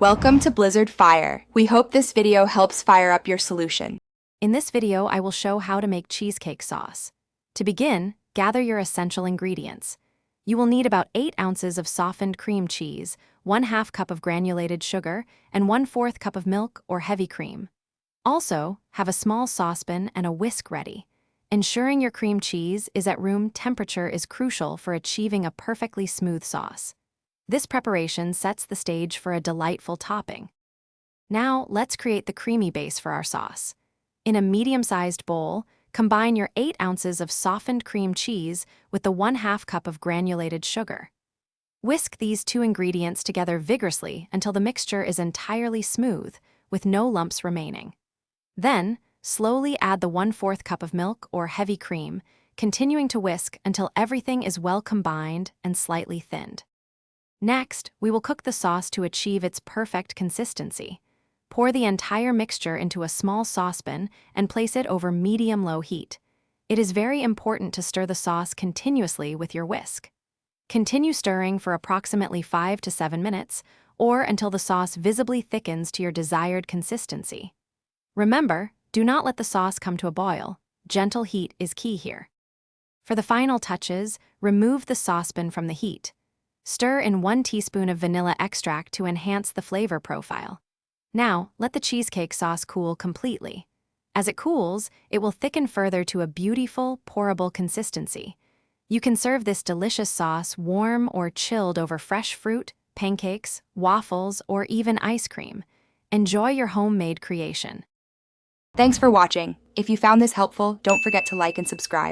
Welcome to Blizzard Fire. We hope this video helps fire up your solution. In this video, I will show how to make cheesecake sauce. To begin, gather your essential ingredients. You will need about 8 ounces of softened cream cheese, 1/2 cup of granulated sugar, and 1/4 cup of milk or heavy cream. Also, have a small saucepan and a whisk ready. Ensuring your cream cheese is at room temperature is crucial for achieving a perfectly smooth sauce. This preparation sets the stage for a delightful topping. Now, let's create the creamy base for our sauce. In a medium-sized bowl, combine your 8 ounces of softened cream cheese with the 1/2 cup of granulated sugar. Whisk these two ingredients together vigorously until the mixture is entirely smooth, with no lumps remaining. Then, slowly add the 1/4 cup of milk or heavy cream, continuing to whisk until everything is well combined and slightly thinned. Next, we will cook the sauce to achieve its perfect consistency. Pour the entire mixture into a small saucepan and place it over medium-low heat. It is very important to stir the sauce continuously with your whisk. Continue stirring for approximately 5 to 7 minutes, or until the sauce visibly thickens to your desired consistency. Remember, do not let the sauce come to a boil. Gentle heat is key here. For the final touches, remove the saucepan from the heat. Stir in 1 teaspoon of vanilla extract to enhance the flavor profile. Now, let the cheesecake sauce cool completely. As it cools, it will thicken further to a beautiful, pourable consistency. You can serve this delicious sauce warm or chilled over fresh fruit, pancakes, waffles, or even ice cream. Enjoy your homemade creation. Thanks for watching. If you found this helpful, don't forget to like and subscribe.